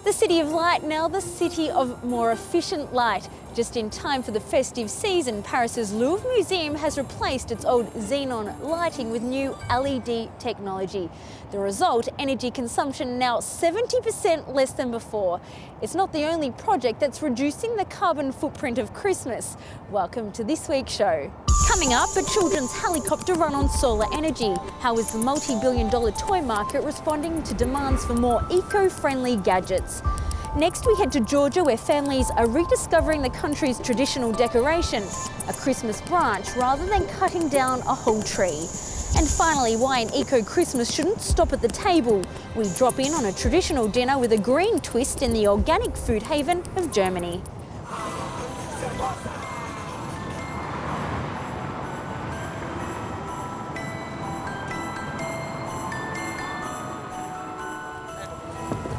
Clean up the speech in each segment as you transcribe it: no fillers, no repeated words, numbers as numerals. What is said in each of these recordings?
The City of Light, now the city of more efficient light. Just in time for the festive season, Paris's Louvre Museum has replaced its old xenon lighting with new LED technology. The result, energy consumption now 70% less than before. It's not the only project that's reducing the carbon footprint of Christmas. Welcome to this week's show. Coming up, a children's helicopter run on solar energy. How is the multi-billion-dollar toy market responding to demands for more eco-friendly gadgets? Next, we head to Georgia, where families are rediscovering the country's traditional decoration, a Christmas branch rather than cutting down a whole tree. And finally, why an eco-Christmas shouldn't stop at the table. We drop in on a traditional dinner with a green twist in the organic food haven of Germany.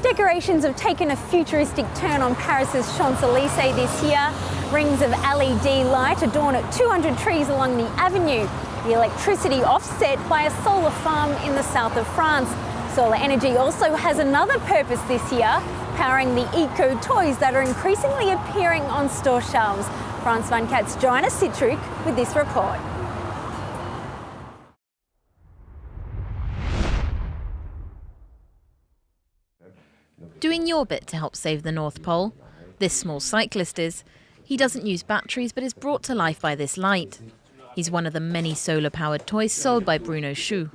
Decorations have taken a futuristic turn on Paris's Champs-Élysées this year. Rings of LED light adorn at 200 trees along the avenue. The electricity offset by a solar farm in the south of France. Solar energy also has another purpose this year, powering the eco-toys that are increasingly appearing on store shelves. France 24's Joanna Citruk with this report. Doing your bit to help save the North Pole? This small cyclist is. He doesn't use batteries but is brought to life by this light. He's one of the many solar-powered toys sold by Bruno Chou.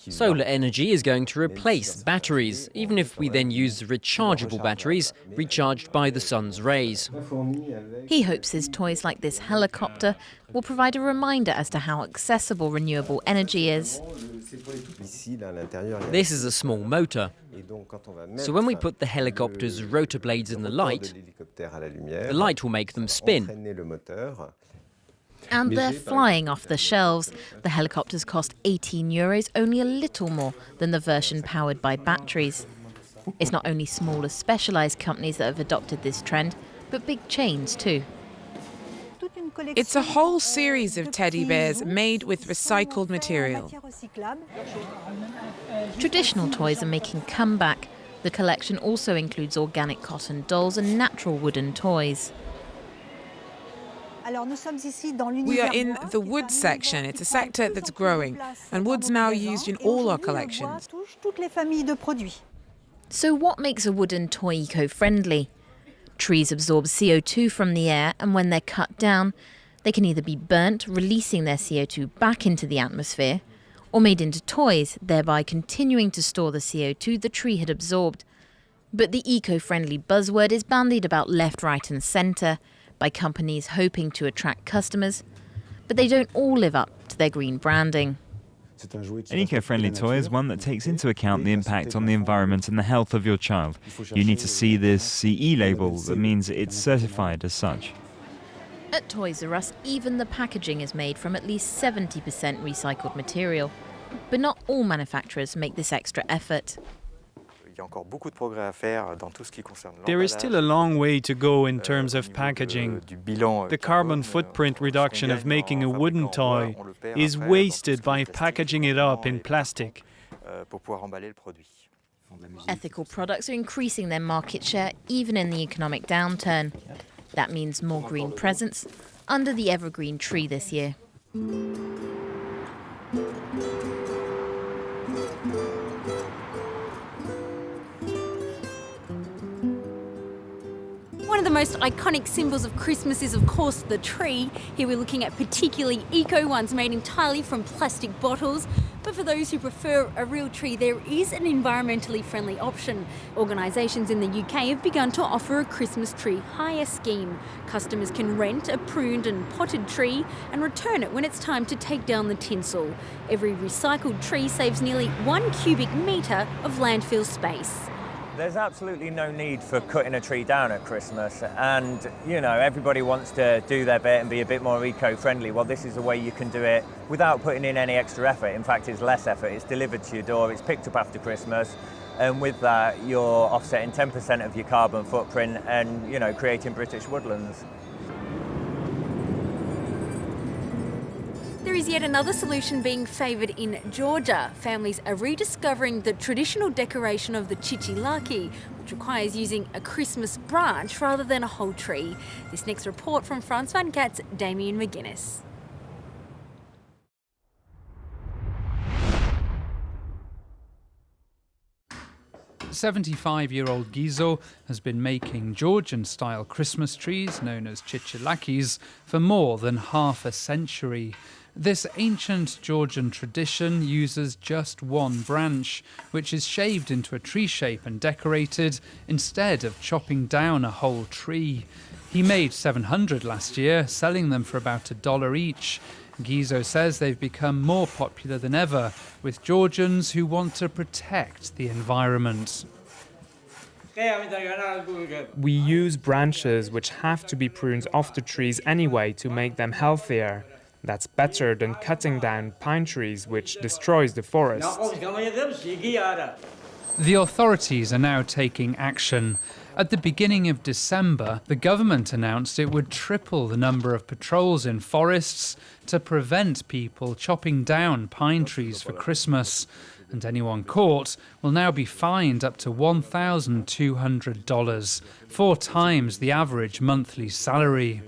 Solar energy is going to replace batteries, even if we then use rechargeable batteries recharged by the sun's rays. He hopes his toys like this helicopter will provide a reminder as to how accessible renewable energy is. This is a small motor. So when we put the helicopter's rotor blades in the light will make them spin. And they're flying off the shelves. The helicopters cost €18, only a little more than the version powered by batteries. It's not only smaller specialised companies that have adopted this trend, but big chains too. It's a whole series of teddy bears made with recycled material. Traditional toys are making a comeback. The collection also includes organic cotton dolls and natural wooden toys. We are in the wood section. It's a sector that's growing, and wood's now used in all our collections. So what makes a wooden toy eco-friendly? Trees absorb CO2 from the air, and when they're cut down, they can either be burnt, releasing their CO2 back into the atmosphere, or made into toys, thereby continuing to store the CO2 the tree had absorbed. But the eco-friendly buzzword is bandied about left, right and centre by companies hoping to attract customers, but they don't all live up to their green branding. An eco-friendly toy is one that takes into account the impact on the environment and the health of your child. You need to see this CE label that means it's certified as such. At Toys R Us, even the packaging is made from at least 70% recycled material. But not all manufacturers make this extra effort. There is still a long way to go in terms of packaging. The carbon footprint reduction of making a wooden toy is wasted by packaging it up in plastic. Ethical products are increasing their market share even in the economic downturn. That means more green presents under the evergreen tree this year. One of the most iconic symbols of Christmas is, of course, the tree. Here we're looking at particularly eco ones made entirely from plastic bottles. But for those who prefer a real tree, there is an environmentally friendly option. Organisations in the UK have begun to offer a Christmas tree hire scheme. Customers can rent a pruned and potted tree and return it when it's time to take down the tinsel. Every recycled tree saves nearly 1 cubic metre of landfill space. There's absolutely no need for cutting a tree down at Christmas, and everybody wants to do their bit and be a bit more eco-friendly. Well, this is a way you can do it without putting in any extra effort. In fact, it's less effort. It's delivered to your door, it's picked up after Christmas, and with that you're offsetting 10% of your carbon footprint and creating British woodlands. There is is yet another solution being favoured in Georgia. Families are rediscovering the traditional decoration of the chicxulaki, which requires using a Christmas branch rather than a whole tree. This next report from Frans van Kat's Damien McGuinness. 75-year-old Gizo has been making Georgian-style Christmas trees, known as chicxulakis, for more than half a century. This ancient Georgian tradition uses just one branch, which is shaved into a tree shape and decorated, instead of chopping down a whole tree. He made 700 last year, selling them for about $1 each. Gizo says they've become more popular than ever, with Georgians who want to protect the environment. We use branches which have to be pruned off the trees anyway to make them healthier. That's better than cutting down pine trees, which destroys the forest. The authorities are now taking action. At the beginning of December, the government announced it would triple the number of patrols in forests to prevent people chopping down pine trees for Christmas. And anyone caught will now be fined up to $1,200, 4 times the average monthly salary.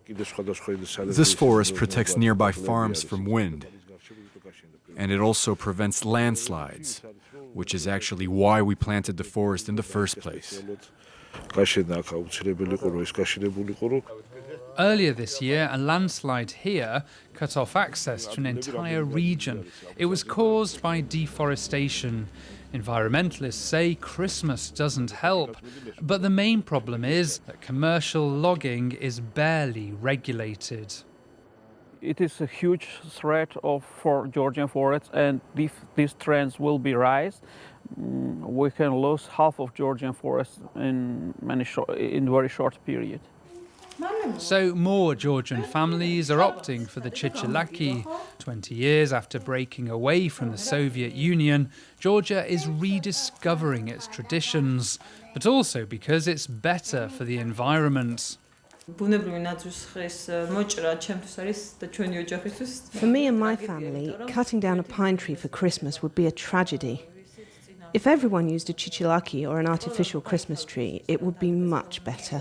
This forest protects nearby farms from wind, and it also prevents landslides, which is actually why we planted the forest in the first place. Earlier this year, a landslide here cut off access to an entire region. It was caused by deforestation. Environmentalists say Christmas doesn't help, but the main problem is that commercial logging is barely regulated. It is a huge threat for Georgian forests, and if these trends will be rise, we can lose half of Georgian forests in very short period. So more Georgian families are opting for the chicxulaki. 20 years after breaking away from the Soviet Union, Georgia is rediscovering its traditions, but also because it's better for the environment. For me and my family, cutting down a pine tree for Christmas would be a tragedy. If everyone used a chicxulaki or an artificial Christmas tree, it would be much better.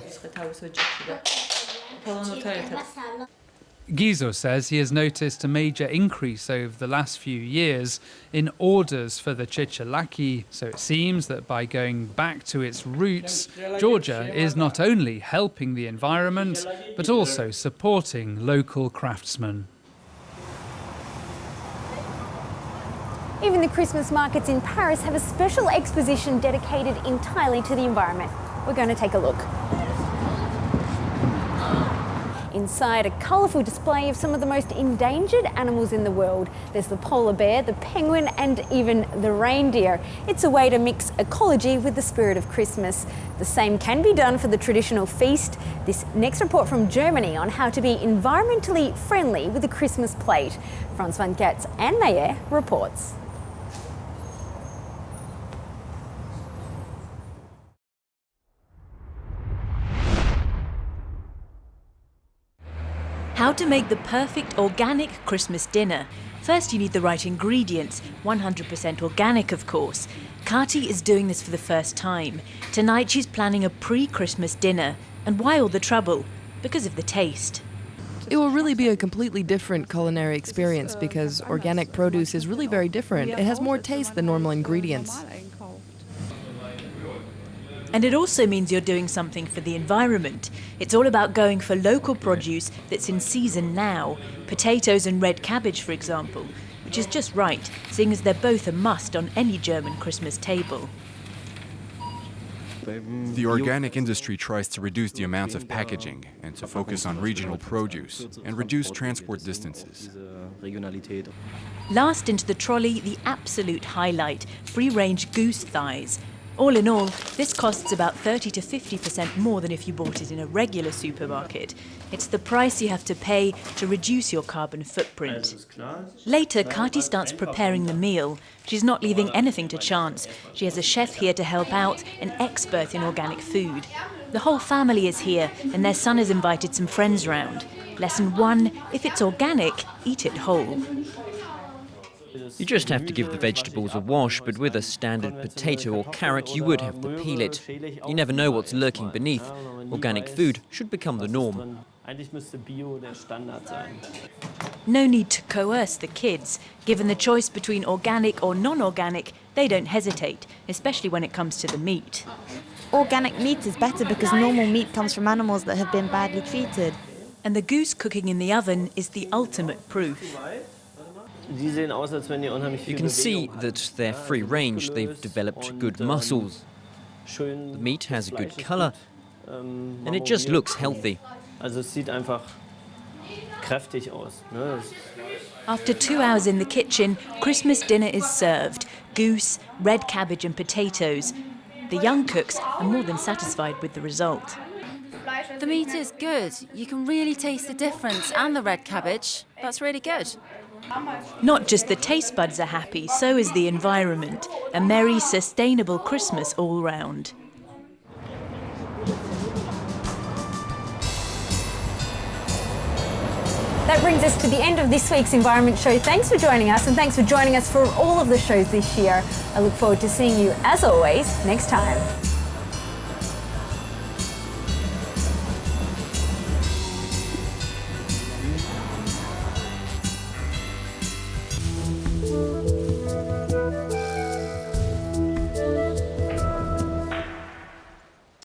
Gizo says he has noticed a major increase over the last few years in orders for the chicxulaki. So it seems that by going back to its roots, Georgia is not only helping the environment, but also supporting local craftsmen. Even the Christmas markets in Paris have a special exposition dedicated entirely to the environment. We're going to take a look. Inside, a colourful display of some of the most endangered animals in the world. There's the polar bear, the penguin, and even the reindeer. It's a way to mix ecology with the spirit of Christmas. The same can be done for the traditional feast. This next report from Germany on how to be environmentally friendly with the Christmas plate. Frans van Kat's Anne Meyer reports. How to make the perfect organic Christmas dinner. First, you need the right ingredients, 100% organic, of course. Kati is doing this for the first time. Tonight, she's planning a pre-Christmas dinner. And why all the trouble? Because of the taste. It will really be a completely different culinary experience because organic produce is really very different. It has more taste than normal ingredients. And it also means you're doing something for the environment. It's all about going for local produce that's in season now. Potatoes and red cabbage, for example, which is just right, seeing as they're both a must on any German Christmas table. The organic industry tries to reduce the amount of packaging and to focus on regional produce and reduce transport distances. Last into the trolley, the absolute highlight, free-range goose thighs. All in all, this costs about 30 to 50% more than if you bought it in a regular supermarket. It's the price you have to pay to reduce your carbon footprint. Later, Kati starts preparing the meal. She's not leaving anything to chance. She has a chef here to help out, an expert in organic food. The whole family is here, and their son has invited some friends round. Lesson 1, if it's organic, eat it whole. You just have to give the vegetables a wash, but with a standard potato or carrot, you would have to peel it. You never know what's lurking beneath. Organic food should become the norm. No need to coerce the kids. Given the choice between organic or non-organic, they don't hesitate, especially when it comes to the meat. Organic meat is better because normal meat comes from animals that have been badly treated. And the goose cooking in the oven is the ultimate proof. You can see that they're free range, they've developed good muscles. The meat has a good colour, and it just looks healthy. After 2 hours in the kitchen, Christmas dinner is served. Goose, red cabbage and potatoes. The young cooks are more than satisfied with the result. The meat is good. You can really taste the difference, and the red cabbage. That's really good. Not just the taste buds are happy, so is the environment. A merry, sustainable Christmas all round. That brings us to the end of this week's Environment Show. Thanks for joining us, and thanks for joining us for all of the shows this year. I look forward to seeing you, as always, next time.